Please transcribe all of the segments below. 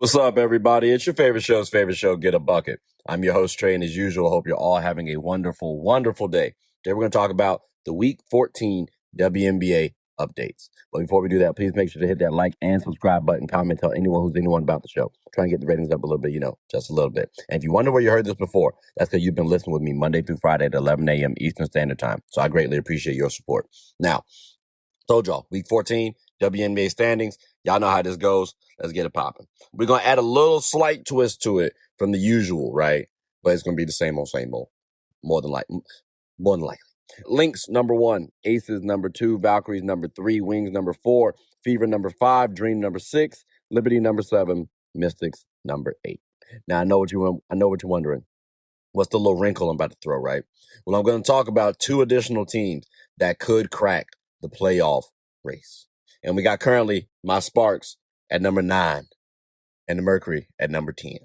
What's up, everybody? It's your favorite show, Get a Bucket. I'm your host, Trey, and as usual, hope you're all having a wonderful, wonderful day. Today, we're going to talk about the Week 14 WNBA updates. But before we do that, please make sure to hit that like and subscribe button, comment, tell anyone about the show. Try and get the ratings up a little bit, just a little bit. And if you wonder where you heard this before, that's because you've been listening with me Monday through Friday at 11 a.m. Eastern Standard Time. So I greatly appreciate your support. Now, told y'all, Week 14, WNBA standings. Y'all know how this goes. Let's get it popping. We're going to add a little slight twist to it from the usual, right? But it's going to be the same old, more than likely. Lynx, number 1. Aces, number 2. Valkyries, number 3. Wings, number 4. Fever, number 5. Dream, number 6. Liberty, number 7. Mystics, number 8. Now, I know what you're wondering. What's the little wrinkle I'm about to throw, right? Well, I'm going to talk about 2 additional teams that could crack the playoff race. And we got currently my Sparks at number 9 and the Mercury at number 10.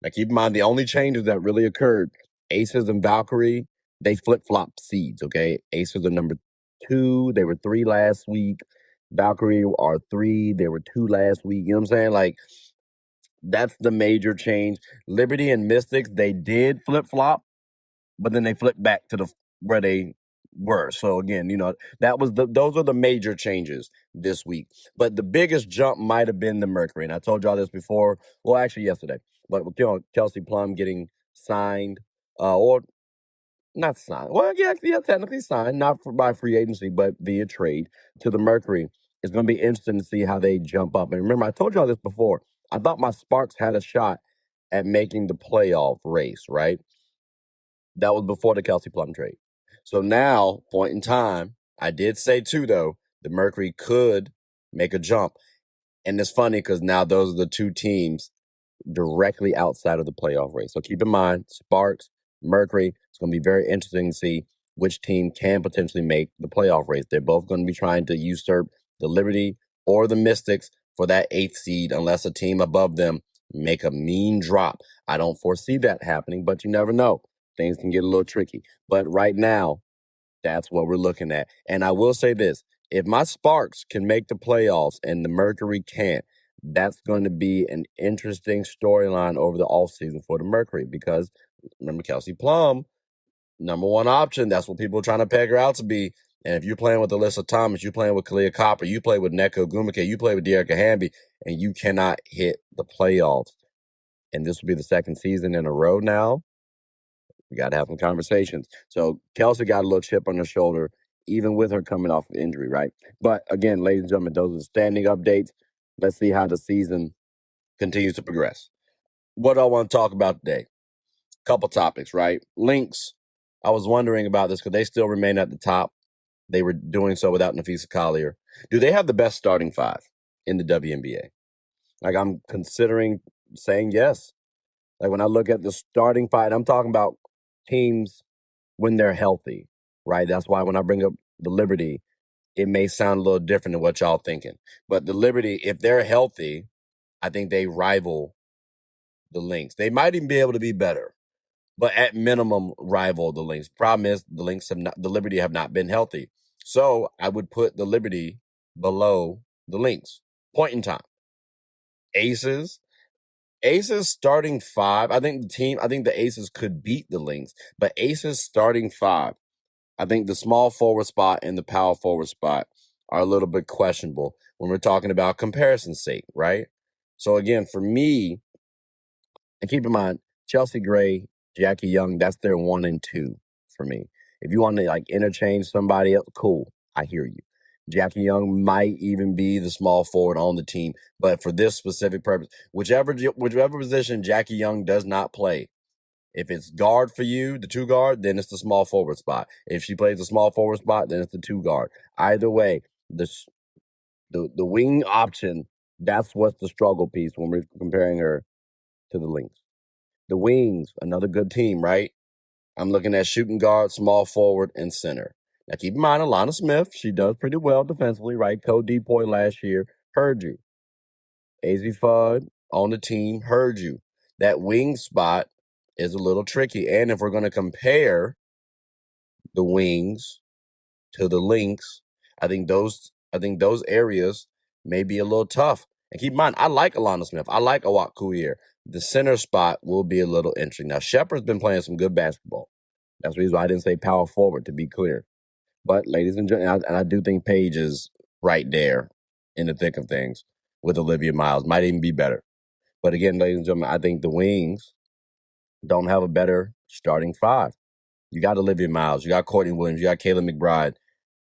Now, keep in mind, the only changes that really occurred, Aces and Valkyrie, they flip-flopped seeds, okay? Aces are number 2. They were 3 last week. Valkyrie are 3. They were 2 last week. You know what I'm saying? That's the major change. Liberty and Mystics, they did flip-flop, but then they flipped back to where they were. So again, those are the major changes this week. But the biggest jump might have been the Mercury. And I told y'all this before, well, actually yesterday. But with Kelsey Plum getting signed, or not signed. Well, yeah, technically signed, not by free agency, but via trade to the Mercury. It's going to be interesting to see how they jump up. And remember, I told y'all this before. I thought my Sparks had a shot at making the playoff race, right? That was before the Kelsey Plum trade. So now, point in time, I did say too, though, the Mercury could make a jump. And it's funny because now those are the 2 teams directly outside of the playoff race. So keep in mind, Sparks, Mercury, it's going to be very interesting to see which team can potentially make the playoff race. They're both going to be trying to usurp the Liberty or the Mystics for that 8th seed unless a team above them make a mean drop. I don't foresee that happening, but you never know. Things can get a little tricky. But right now, that's what we're looking at. And I will say this. If my Sparks can make the playoffs and the Mercury can't, that's going to be an interesting storyline over the offseason for the Mercury because, remember, Kelsey Plum, number 1 option. That's what people are trying to peg her out to be. And if you're playing with Alyssa Thomas, you're playing with Kalia Copper, you play with Neko Gumike, you play with Dearica Hamby, and you cannot hit the playoffs. And this will be the 2nd season in a row now. We got to have some conversations. So Kelsey got a little chip on her shoulder, even with her coming off of injury, right? But again, ladies and gentlemen, those are the standing updates. Let's see how the season continues to progress. What do I want to talk about today? Couple topics, right? Lynx, I was wondering about this because they still remain at the top. They were doing so without Nafisa Collier. Do they have the best starting 5 in the WNBA? I'm considering saying yes. When I look at the starting 5, I'm talking about teams when they're healthy, right? That's why when I bring up the Liberty, it may sound a little different than what y'all thinking. But the Liberty, if they're healthy, I think they rival the Lynx. They might even be able to be better, but at minimum rival the Lynx. Problem is the Liberty have not been healthy. So I would put the Liberty below the Lynx. Point in time. Aces starting 5. I think the Aces could beat the Lynx, but Aces starting 5. I think the small forward spot and the power forward spot are a little bit questionable when we're talking about comparison's sake, right? So again, for me, and keep in mind, Chelsea Gray, Jackie Young, that's their 1 and 2 for me. If you want to interchange somebody else, cool. I hear you. Jackie Young might even be the small forward on the team, but for this specific purpose, whichever position Jackie Young does not play, if it's guard for you, the 2 guard, then it's the small forward spot. If she plays the small forward spot, then it's the 2 guard. Either way, the wing option, that's what's the struggle piece when we're comparing her to the Lynx. The Wings, another good team, right? I'm looking at shooting guard, small forward, and center. Now, keep in mind, Alana Smith, she does pretty well defensively, right? Co-depoy last year, heard you. AZ Fudd on the team, heard you. That wing spot is a little tricky. And if we're going to compare the Wings to the Lynx, I think those areas may be a little tough. And keep in mind, I like Alana Smith. I like Awak Kuier. The center spot will be a little interesting. Now, Shepard's been playing some good basketball. That's the reason why I didn't say power forward, to be clear. But, ladies and gentlemen, and I do think Paige is right there in the thick of things with Olivia Miles. Might even be better. But again, ladies and gentlemen, I think the Wings don't have a better starting five. You got Olivia Miles. You got Courtney Williams. You got Kayla McBride,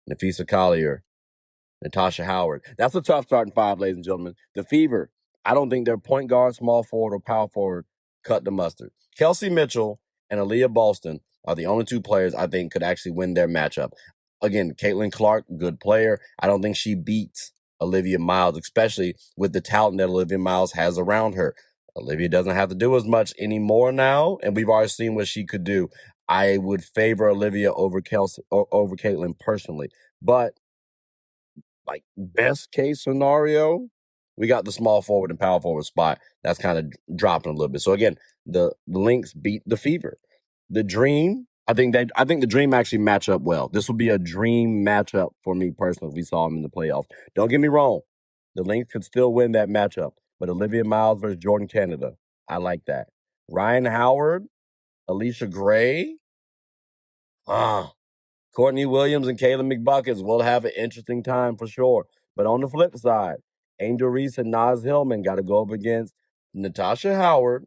Nafisa Collier, Natasha Howard. That's a tough starting five, ladies and gentlemen. The Fever, I don't think their point guard, small forward, or power forward cut the mustard. Kelsey Mitchell and Aaliyah Boston are the only two players I think could actually win their matchup. Again, Caitlin Clark, good player. I don't think she beats Olivia Miles, especially with the talent that Olivia Miles has around her. Olivia doesn't have to do as much anymore now, and we've already seen what she could do. I would favor Olivia over over Caitlin personally, but like best case scenario, we got the small forward and power forward spot. That's kind of dropping a little bit. So again, the Lynx beat the Fever. The Dream, I think the Dream actually match up well. This will be a dream matchup for me personally if we saw them in the playoffs. Don't get me wrong. The Lynx could still win that matchup. But Olivia Miles versus Jordan Canada, I like that. Ryan Howard, Alicia Gray, Courtney Williams and Kayla McBuckets will have an interesting time for sure. But on the flip side, Angel Reese and Naz Hillman got to go up against Natasha Howard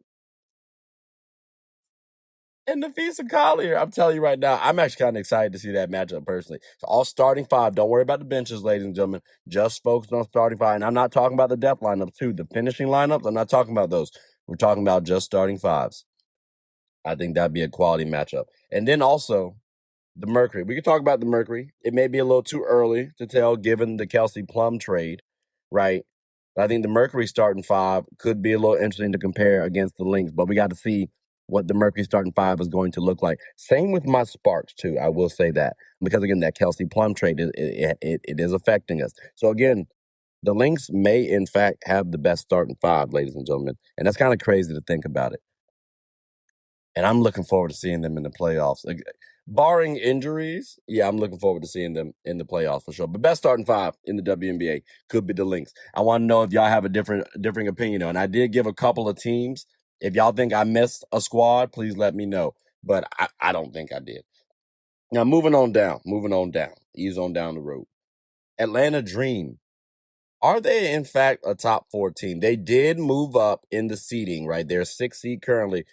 and Nafisa Collier. I'm telling you right now, I'm actually kind of excited to see that matchup personally. So all starting five. Don't worry about the benches, ladies and gentlemen. Just focus on starting five. And I'm not talking about the depth lineups too. The finishing lineups, I'm not talking about those. We're talking about just starting fives. I think that'd be a quality matchup. And then also, the Mercury. We could talk about the Mercury. It may be a little too early to tell given the Kelsey Plum trade, right? But I think the Mercury starting five could be a little interesting to compare against the Lynx, but we got to see what the Mercury starting five is going to look like. Same with my Sparks, too. I will say that. Because, again, that Kelsey Plum trade, it is affecting us. So, again, the Lynx may, in fact, have the best starting five, ladies and gentlemen. And that's kind of crazy to think about it. And I'm looking forward to seeing them in the playoffs. Like, barring injuries, yeah, I'm looking forward to seeing them in the playoffs for sure. But best starting five in the WNBA could be the Lynx. I want to know if y'all have a differing opinion. And I did give a couple of teams. If y'all think I missed a squad, please let me know. But I don't think I did. Now, moving on down. Ease on down the road. Atlanta Dream. Are they, in fact, a top four team? They did move up in the seeding, right? They're 6th seed currently.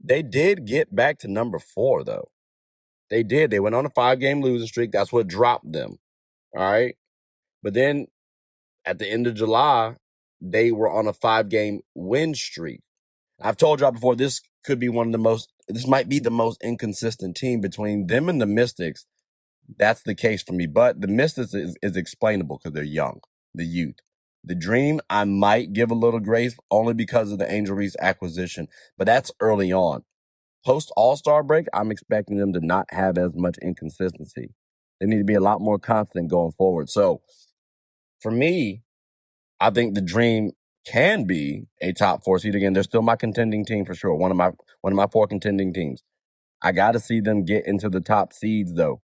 They did get back to number 4, though. They did. They went on a 5-game losing streak. That's what dropped them. All right. But then at the end of July, they were on a 5-game win streak. I've told y'all before, this might be the most inconsistent team between them and the Mystics. That's the case for me. But the Mystics is explainable because they're young, the youth. The Dream, I might give a little grace only because of the Angel Reese acquisition, but that's early on. Post All-Star break, I'm expecting them to not have as much inconsistency. They need to be a lot more constant going forward. So, for me, I think the Dream can be a top 4 seed again. They're still my contending team for sure. One of my 4 contending teams. I got to see them get into the top seeds though,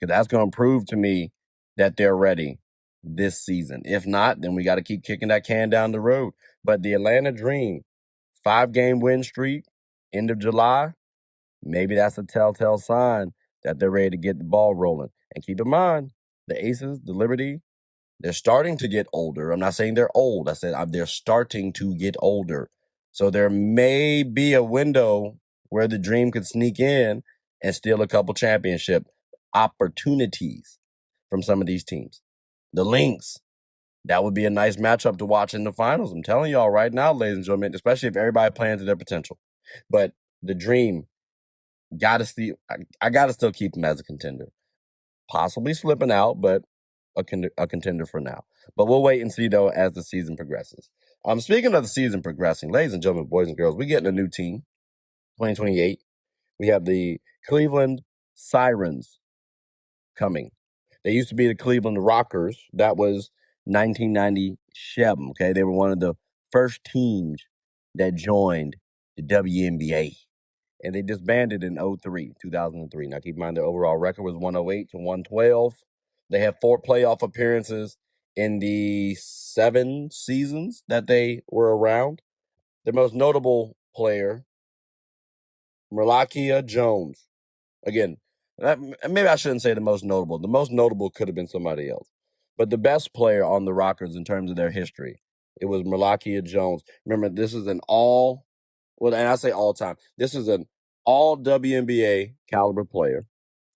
because that's going to prove to me that they're ready this season. If not, then we got to keep kicking that can down the road. But the Atlanta Dream, 5-game win streak, end of July. Maybe that's a telltale sign that they're ready to get the ball rolling. And keep in mind, the Aces, the Liberty, they're starting to get older. I'm not saying they're old. I said they're starting to get older. So there may be a window where the Dream could sneak in and steal a couple championship opportunities from some of these teams. The Lynx, that would be a nice matchup to watch in the finals. I'm telling y'all right now, ladies and gentlemen, especially if everybody playing to their potential. But the Dream, I gotta still keep him as a contender. Possibly slipping out, but a contender for now. But we'll wait and see though as the season progresses. Speaking of the season progressing, ladies and gentlemen, boys and girls, we're getting a new team. 2028. We have the Cleveland Sirens coming. They used to be the Cleveland Rockers. That was 1997. Okay, they were one of the first teams that joined the WNBA. And they disbanded in 2003. Now, keep in mind their overall record was 108 to 112. They had 4 playoff appearances in the 7 seasons that they were around. Their most notable player, Merlakia Jones. Again, maybe I shouldn't say the most notable. The most notable could have been somebody else. But the best player on the Rockers in terms of their history, it was Merlakia Jones. Remember, this is an and I say all time, this is an all WNBA caliber player.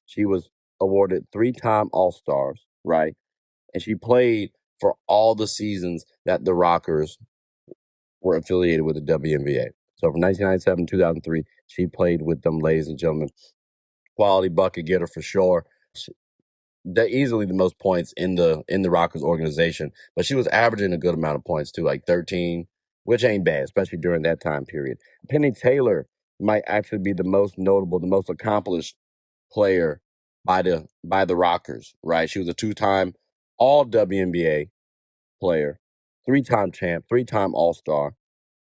She was awarded 3-time All-Stars, right? And she played for all the seasons that the Rockers were affiliated with the WNBA. So from 1997 to 2003, she played with them, ladies and gentlemen. Quality bucket getter for sure. They're easily the most points in the Rockers organization, but she was averaging a good amount of points too, like 13, which ain't bad, especially during that time period. Penny Taylor might actually be the most notable, the most accomplished player by the Rockers, right? She was a 2-time all WNBA player, 3-time champ, 3-time All-Star,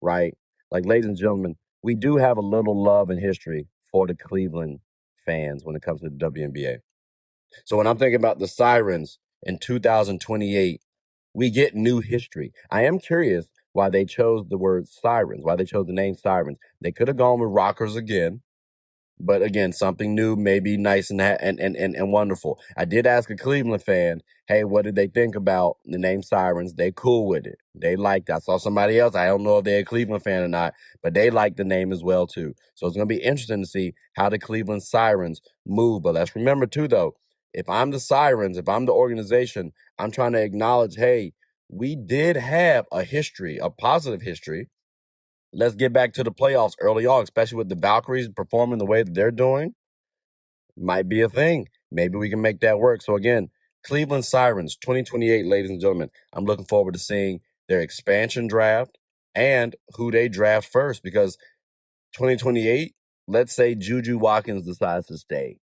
right? Like, ladies and gentlemen, we do have a little love and history for the Cleveland fans when it comes to the WNBA. So when I'm thinking about the Sirens in 2028, we get new history. I am curious why they chose the word Sirens, why they chose the name Sirens. They could have gone with Rockers again. But again, something new may be nice and wonderful. I did ask a Cleveland fan, hey, what did they think about the name Sirens? They cool with it. They liked it. I saw somebody else. I don't know if they're a Cleveland fan or not, but they liked the name as well, too. So it's going to be interesting to see how the Cleveland Sirens move. But let's remember, too, though, if I'm the Sirens, if I'm the organization, I'm trying to acknowledge, hey, we did have a history, a positive history. Let's get back to the playoffs early on, especially with the Valkyries performing the way that they're doing. Might be a thing. Maybe we can make that work. So again, Cleveland Sirens 2028, ladies and gentlemen. I'm looking forward to seeing their expansion draft and who they draft first, because 2028, let's say Juju Watkins decides to stay.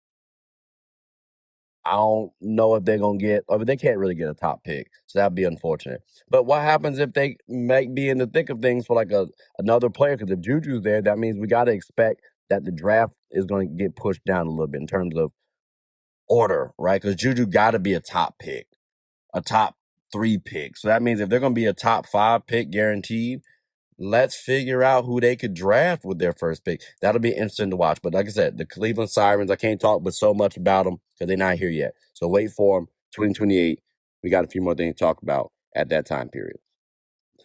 I don't know if they're going to get, or they can't really get a top pick. So that'd be unfortunate. But what happens if they might be in the thick of things for like another player? Because if Juju's there, that means we got to expect that the draft is going to get pushed down a little bit in terms of order, right? Because Juju got to be a top pick, a top 3 pick. So that means if they're going to be a top 5 pick guaranteed, let's figure out who they could draft with their first pick. That'll be interesting to watch. But like I said, the Cleveland Sirens, I can't talk but so much about them because they're not here yet. So wait for them, 2028. We got a few more things to talk about at that time period.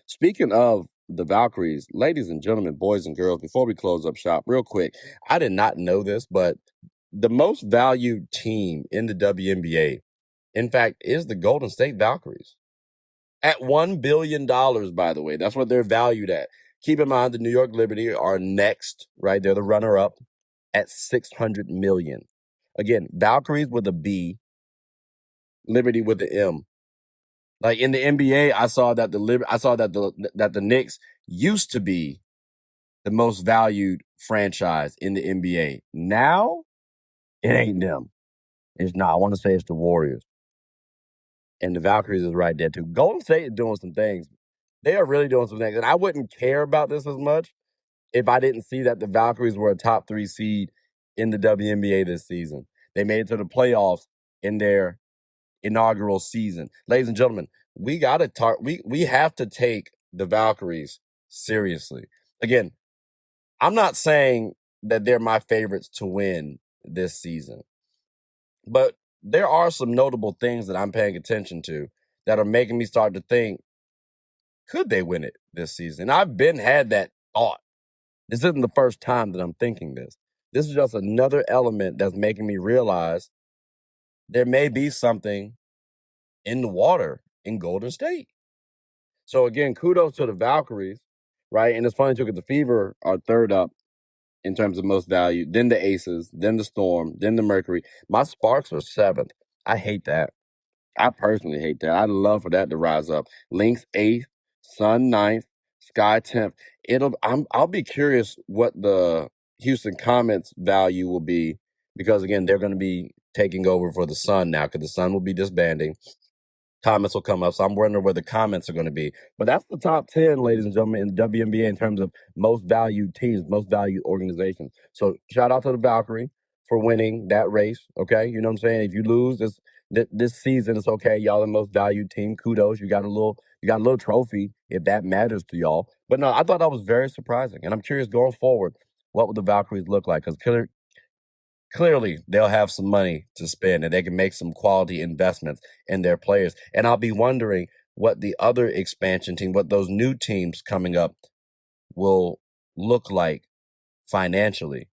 Speaking of the Valkyries, ladies and gentlemen, boys and girls, before we close up shop, real quick, I did not know this, but the most valued team in the WNBA, in fact, is the Golden State Valkyries. At $1 billion, by the way. That's what they're valued at. Keep in mind, the New York Liberty are next, right? They're the runner-up at $600 million. Again, Valkyries with a B, Liberty with the M. Like in the NBA, I saw that the Knicks used to be the most valued franchise in the NBA. Now, it ain't them. It's not. I want to say it's the Warriors. And the Valkyries is right there too. Golden State is doing some things. They are really doing some things. And I wouldn't care about this as much if I didn't see that the Valkyries were a top 3 seed in the WNBA this season. They made it to the playoffs in their inaugural season. Ladies and gentlemen, we have to take the Valkyries seriously. Again, I'm not saying that they're my favorites to win this season, but there are some notable things that I'm paying attention to that are making me start to think, could they win it this season? I've had that thought. This isn't the first time that I'm thinking this. This is just another element that's making me realize there may be something in the water in Golden State. So again, kudos to the Valkyries, right? And it's funny too, because the Fever are third up in terms of most value, then the Aces, then the Storm, then the Mercury. My Sparks are 7th. I hate that. I personally hate that. I'd love for that to rise up. Lynx 8th, Sun 9th, Sky 10th. I'll be curious what the Houston Comets value will be, because again, they're going to be taking over for the Sun now, because the Sun will be disbanding. Comments will come up. So I'm wondering where the comments are going to be. But that's the top 10, ladies and gentlemen, in the WNBA in terms of most valued teams, most valued organizations. So shout out to the Valkyrie for winning that race. Okay. You know what I'm saying? If you lose, This season it's okay. Y'all the most valued team. Kudos. You got a little trophy if that matters to y'all. But no, I thought that was very surprising, and I'm curious going forward what would the Valkyries look like because clearly they'll have some money to spend and they can make some quality investments in their players. And I'll be wondering what the other expansion team, what those new teams coming up will look like financially,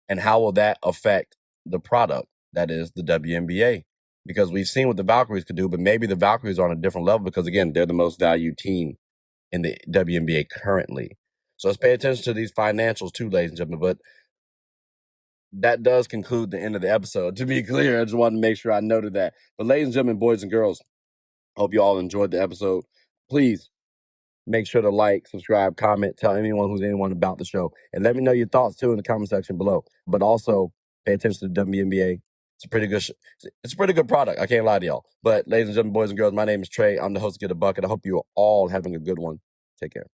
and how will that affect the product that is the WNBA? Because we've seen what the Valkyries could do, but maybe the Valkyries are on a different level because again, they're the most valued team in the WNBA currently. So let's pay attention to these financials too, ladies and gentlemen. But that does conclude the end of the episode. To be clear, I just wanted to make sure I noted that. But ladies and gentlemen, boys and girls, hope you all enjoyed the episode. Please make sure to like, subscribe, comment, tell anyone about the show, and let me know your thoughts too in the comment section below. But also pay attention to the WNBA. It's a pretty good. It's a pretty good product. I can't lie to y'all. But ladies and gentlemen, boys and girls, my name is Trey. I'm the host of Get a Bucket. I hope you are all having a good one. Take care.